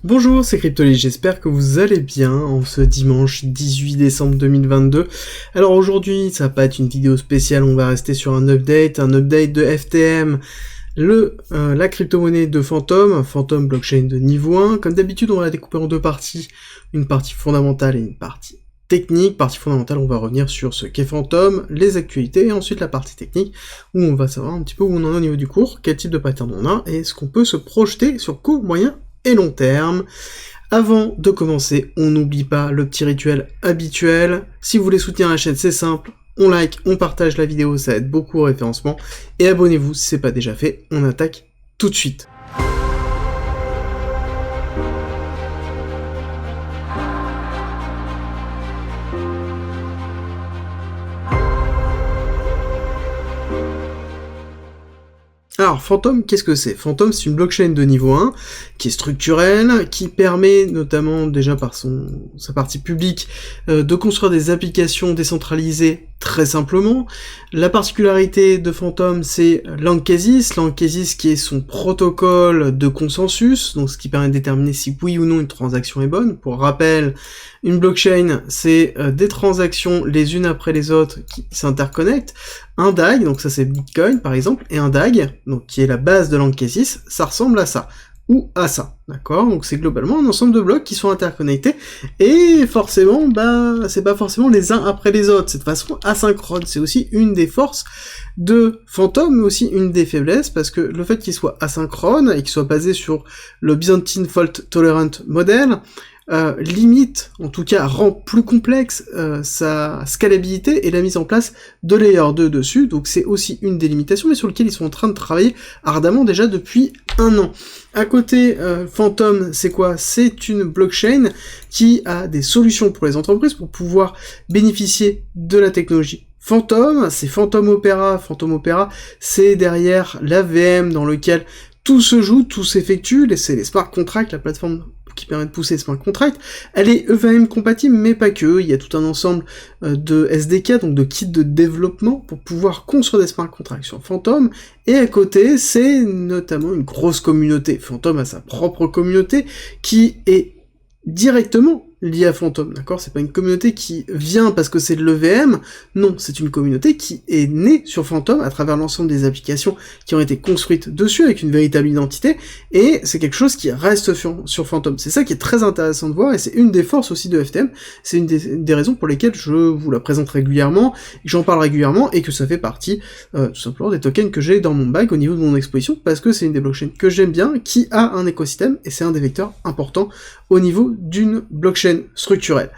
Bonjour, c'est Cryptoly, j'espère que vous allez bien en ce dimanche 18 décembre 2022. Alors aujourd'hui, ça va pas être une vidéo spéciale, on va rester sur un update de FTM, la crypto-monnaie de Phantom blockchain de niveau 1. Comme d'habitude, on va la découper en deux parties, une partie fondamentale et une partie technique. Partie fondamentale, on va revenir sur ce qu'est Phantom, les actualités, et ensuite la partie technique, où on va savoir un petit peu où on en est au niveau du cours, quel type de pattern on a, et est-ce qu'on peut se projeter sur court, moyen et long terme. Avant de commencer, on n'oublie pas le petit rituel habituel. Si vous voulez soutenir la chaîne, c'est simple, on like, on partage la vidéo, ça aide beaucoup au référencement, et abonnez-vous si c'est pas déjà fait, on attaque tout de suite. Alors, Phantom, qu'est-ce que c'est? Phantom, c'est une blockchain de niveau 1, qui est structurelle, qui permet, notamment déjà par sa partie publique, de construire des applications décentralisées très simplement. La particularité de Phantom, c'est l'Ancasis qui est son protocole de consensus, donc ce qui permet de déterminer si oui ou non une transaction est bonne. Pour rappel, une blockchain, c'est des transactions les unes après les autres qui s'interconnectent. Un DAG, donc ça c'est Bitcoin par exemple, et un DAG, donc qui est la base de l'Ancasis, ça ressemble à ça, ou à ça, d'accord? Donc c'est globalement un ensemble de blocs qui sont interconnectés, et forcément, c'est pas forcément les uns après les autres, c'est de façon asynchrone. C'est aussi une des forces de Phantom, mais aussi une des faiblesses, parce que le fait qu'il soit asynchrone, et qu'il soit basé sur le Byzantine Fault Tolerant Model, limite, en tout cas rend plus complexe sa scalabilité et la mise en place de Layer 2 dessus, donc c'est aussi une des limitations, mais sur lequel ils sont en train de travailler ardemment déjà depuis un an. À côté, Phantom, c'est quoi? C'est une blockchain qui a des solutions pour les entreprises pour pouvoir bénéficier de la technologie Phantom. C'est Phantom Opera. Phantom Opera, c'est derrière la VM dans lequel tout se joue, tout s'effectue, c'est les smart contracts, la plateforme qui permet de pousser les smart contracts. Elle est EVM compatible, mais pas que, il y a tout un ensemble de SDK, donc de kits de développement, pour pouvoir construire des smart contracts sur Phantom, et à côté, c'est notamment une grosse communauté. Phantom a sa propre communauté, qui est directement lié à Phantom, d'accord? C'est pas une communauté qui vient parce que c'est de l'EVM, non, c'est une communauté qui est née sur Phantom à travers l'ensemble des applications qui ont été construites dessus avec une véritable identité, et c'est quelque chose qui reste sur Phantom. C'est ça qui est très intéressant de voir, et c'est une des forces aussi de FTM, c'est une des raisons pour lesquelles je vous la présente régulièrement, j'en parle régulièrement, et que ça fait partie, tout simplement, des tokens que j'ai dans mon bag au niveau de mon exposition, parce que c'est une des blockchains que j'aime bien, qui a un écosystème, et c'est un des vecteurs importants au niveau d'une blockchain structurelle.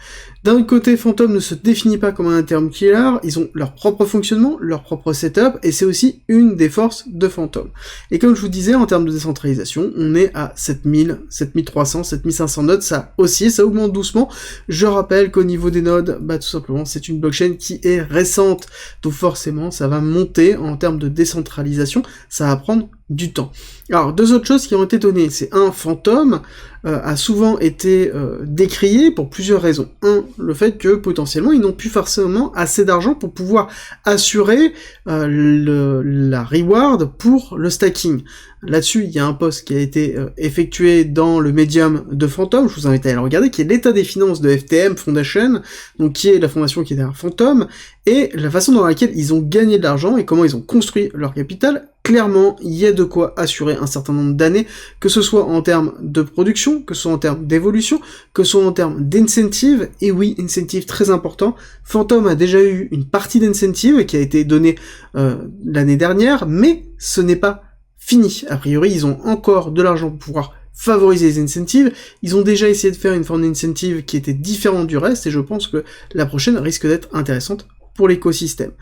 D'un autre côté, Phantom ne se définit pas comme un Ethereum killer, ils ont leur propre fonctionnement, leur propre setup, et c'est aussi une des forces de Phantom. Et comme je vous disais, en termes de décentralisation, on est à 7000, 7300, 7500 nodes, ça oscille, ça augmente doucement. Je rappelle qu'au niveau des nodes, tout simplement, c'est une blockchain qui est récente, donc forcément, ça va monter en termes de décentralisation, ça va prendre du temps. Alors, deux autres choses qui ont été données, c'est Phantom a souvent été décrié pour plusieurs raisons. Le fait que potentiellement ils n'ont plus forcément assez d'argent pour pouvoir assurer la reward pour le stacking. Là-dessus, il y a un post qui a été effectué dans le Medium de Phantom, je vous invite à aller le regarder, qui est l'état des finances de FTM Foundation, donc qui est la fondation qui est derrière Phantom, et la façon dans laquelle ils ont gagné de l'argent et comment ils ont construit leur capital. Clairement, il y a de quoi assurer un certain nombre d'années, que ce soit en termes de production, que ce soit en termes d'évolution, que ce soit en termes d'incentive, et oui, incentive très important. Phantom a déjà eu une partie d'incentive qui a été donnée l'année dernière, mais ce n'est pas fini. A priori, ils ont encore de l'argent pour pouvoir favoriser les incentives. Ils ont déjà essayé de faire une forme d'incentive qui était différente du reste, et je pense que la prochaine risque d'être intéressante pour l'écosystème.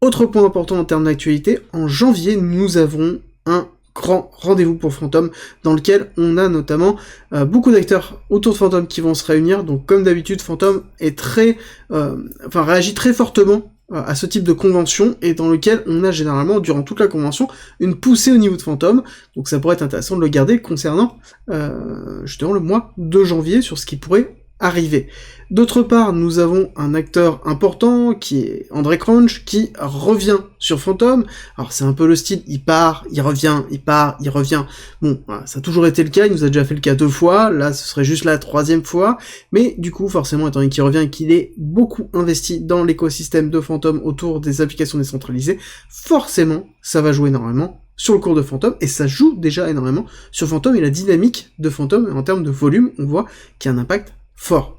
Autre point important en termes d'actualité, en janvier, nous avons un grand rendez-vous pour Phantom, dans lequel on a notamment beaucoup d'acteurs autour de Phantom qui vont se réunir. Donc comme d'habitude, Phantom est réagit très fortement à ce type de convention, et dans lequel on a généralement, durant toute la convention, une poussée au niveau de Phantom, donc ça pourrait être intéressant de le garder concernant justement le mois de janvier, sur ce qui pourrait arriver. D'autre part, nous avons un acteur important qui est André Cronje qui revient sur Phantom. Alors c'est un peu le style, il part, il revient, il part, il revient. Bon, voilà, ça a toujours été le cas, il nous a déjà fait le cas 2 fois, là ce serait juste la 3e fois, mais du coup forcément étant donné qu'il revient et qu'il est beaucoup investi dans l'écosystème de Phantom autour des applications décentralisées, forcément ça va jouer énormément sur le cours de Phantom, et ça joue déjà énormément sur Phantom et la dynamique de Phantom, en termes de volume, on voit qu'il y a un impact fort.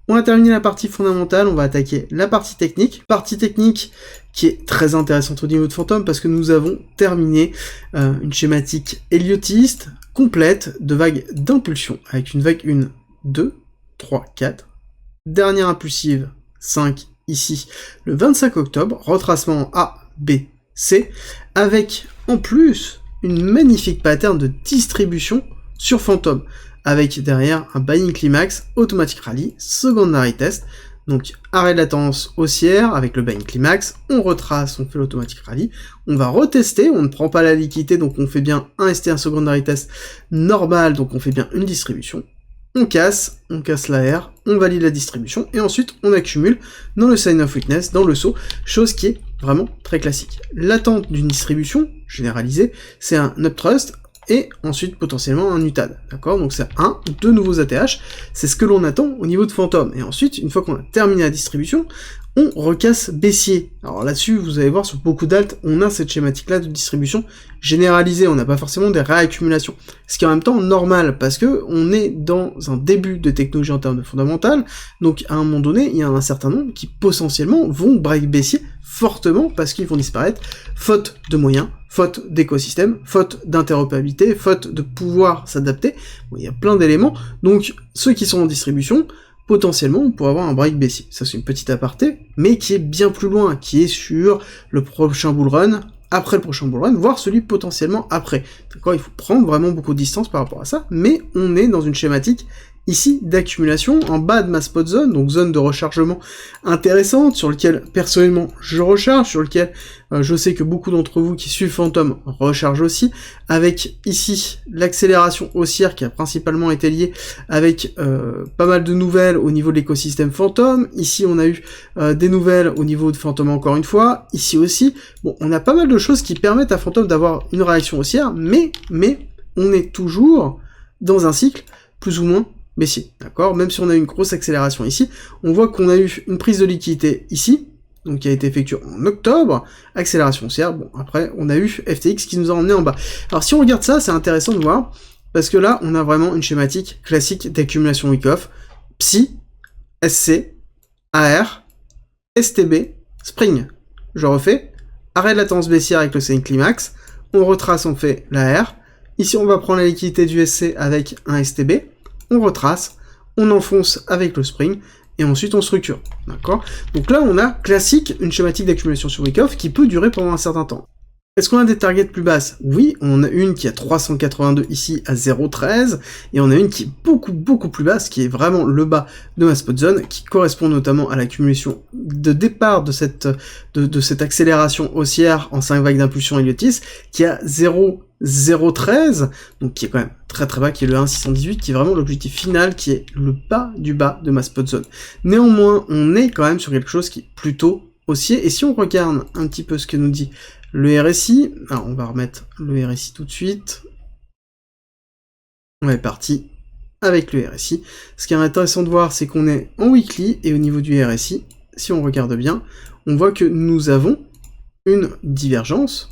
On a terminé la partie fondamentale, on va attaquer la partie technique. Partie technique qui est très intéressante au niveau de Phantom parce que nous avons terminé une schématique héliotiste complète de vagues d'impulsion avec une vague 1, 2, 3, 4. Dernière impulsive 5 ici le 25 octobre, retracement A, B, C, avec en plus une magnifique pattern de distribution sur Phantom, avec derrière un buying climax, automatic rally, secondary test, donc arrêt de latence haussière avec le buying climax, on retrace, on fait l'automatic rally, on va retester, on ne prend pas la liquidité, donc on fait bien un ST, un secondary test normal, donc on fait bien une distribution, on casse l'AR, on valide la distribution, et ensuite on accumule dans le sign of weakness, dans le saut, chose qui est vraiment très classique. L'attente d'une distribution généralisée, c'est un uptrust, et ensuite potentiellement un UTAD, d'accord? Donc c'est deux nouveaux ATH, c'est ce que l'on attend au niveau de Phantom. Et ensuite, une fois qu'on a terminé la distribution, on recasse baissier. Alors là-dessus, vous allez voir, sur beaucoup d'alt, on a cette schématique-là de distribution généralisée, on n'a pas forcément des réaccumulations. Ce qui est en même temps normal, parce que on est dans un début de technologie en termes de fondamentales, donc à un moment donné, il y a un certain nombre qui potentiellement vont break baissier fortement, parce qu'ils vont disparaître, faute de moyens, faute d'écosystème, faute d'interopérabilité, faute de pouvoir s'adapter. Bon, il y a plein d'éléments, donc ceux qui sont en distribution, potentiellement, on pourrait avoir un break baissier. Ça, c'est une petite aparté, mais qui est bien plus loin, qui est sur le prochain bull run, après le prochain bull run, voire celui potentiellement après. D'accord, il faut prendre vraiment beaucoup de distance par rapport à ça, mais on est dans une schématique ici d'accumulation en bas de ma spot zone, donc zone de rechargement intéressante, sur lequel personnellement je recharge, sur lequel je sais que beaucoup d'entre vous qui suivent Phantom rechargent aussi, avec ici l'accélération haussière qui a principalement été liée avec pas mal de nouvelles au niveau de l'écosystème Phantom. Ici on a eu des nouvelles au niveau de Phantom encore une fois, ici aussi. Bon, on a pas mal de choses qui permettent à Phantom d'avoir une réaction haussière, mais on est toujours dans un cycle plus ou moins baissier, d'accord? Même si on a eu une grosse accélération ici, on voit qu'on a eu une prise de liquidité ici, donc qui a été effectuée en octobre, accélération haussière, bon, après, on a eu FTX qui nous a emmené en bas. Alors si on regarde ça, c'est intéressant de voir, parce que là, on a vraiment une schématique classique d'accumulation week-off, PSI, SC, AR, STB, Spring. Je refais, arrêt de latence baissière avec le sign climax, on retrace, on fait l'AR, ici on va prendre la liquidité du SC avec un STB, on retrace, on enfonce avec le spring, et ensuite on structure, d'accord? Donc là, on a classique, une schématique d'accumulation sur week-off qui peut durer pendant un certain temps. Est-ce qu'on a des targets plus basses? Oui, on a une qui est à 382 ici à 0,13, et on a une qui est beaucoup plus basse, qui est vraiment le bas de ma spot zone, qui correspond notamment à l'accumulation de départ de cette accélération haussière en 5 vagues d'impulsion héliotiste, qui est à 0,013, donc qui est quand même très bas, qui est le 1,618, qui est vraiment l'objectif final, qui est le bas du bas de ma spot zone. Néanmoins, on est quand même sur quelque chose qui est plutôt haussier, et si on regarde un petit peu ce que nous dit le RSI, alors on va remettre le RSI tout de suite, on est parti avec le RSI. Ce qui est intéressant de voir, c'est qu'on est en weekly, et au niveau du RSI, si on regarde bien, on voit que nous avons une divergence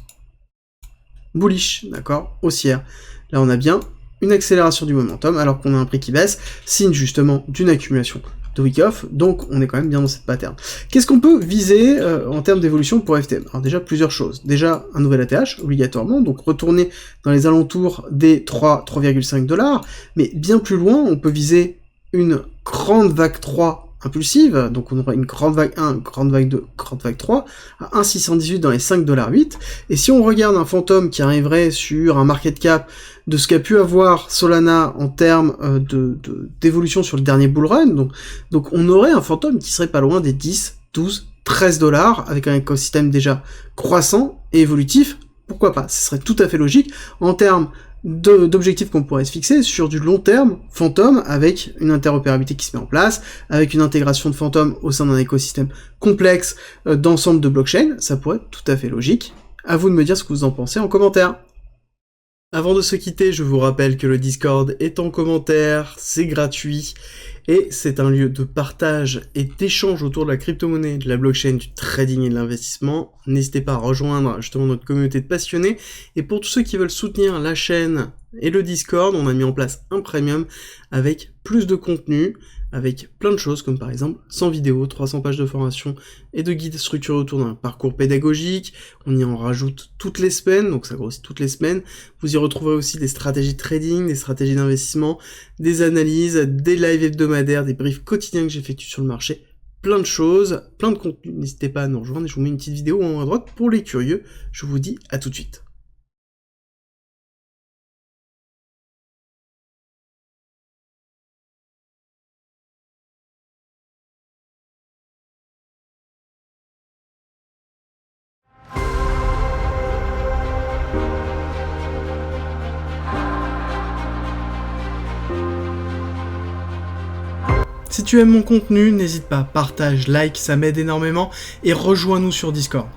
bullish, d'accord, haussière. Là on a bien une accélération du momentum, alors qu'on a un prix qui baisse, signe justement d'une accumulation de week-off, donc on est quand même bien dans cette pattern. Qu'est-ce qu'on peut viser en termes d'évolution pour FTM? Alors déjà plusieurs choses. Déjà un nouvel ATH, obligatoirement, donc retourner dans les alentours des 3,5 $, mais bien plus loin, on peut viser une grande vague 3 impulsive, donc on aura une grande vague 1, grande vague 2, grande vague 3, à 1,618 dans les 5,8 $, et si on regarde un Phantom qui arriverait sur un market cap de ce qu'a pu avoir Solana en termes d'évolution sur le dernier bull run, donc on aurait un Phantom qui serait pas loin des 10, 12, 13 $, avec un écosystème déjà croissant et évolutif, pourquoi pas, ce serait tout à fait logique, en termes d'objectifs qu'on pourrait se fixer sur du long terme, Phantom, avec une interopérabilité qui se met en place, avec une intégration de Phantom au sein d'un écosystème complexe d'ensemble de blockchains, ça pourrait être tout à fait logique. À vous de me dire ce que vous en pensez en commentaire. Avant de se quitter, je vous rappelle que le Discord est en commentaire, c'est gratuit, et c'est un lieu de partage et d'échange autour de la crypto-monnaie, de la blockchain, du trading et de l'investissement. N'hésitez pas à rejoindre justement notre communauté de passionnés, et pour tous ceux qui veulent soutenir la chaîne et le Discord, on a mis en place un premium avec plus de contenu, avec plein de choses, comme par exemple 100 vidéos, 300 pages de formation et de guides structurés autour d'un parcours pédagogique. On y en rajoute toutes les semaines, donc ça grossit toutes les semaines. Vous y retrouverez aussi des stratégies de trading, des stratégies d'investissement, des analyses, des lives hebdomadaires, des briefs quotidiens que j'effectue sur le marché, plein de choses, plein de contenus. N'hésitez pas à nous rejoindre et je vous mets une petite vidéo en haut à droite pour les curieux. Je vous dis à tout de suite. Si tu aimes mon contenu, n'hésite pas, partage, like, ça m'aide énormément, et rejoins-nous sur Discord.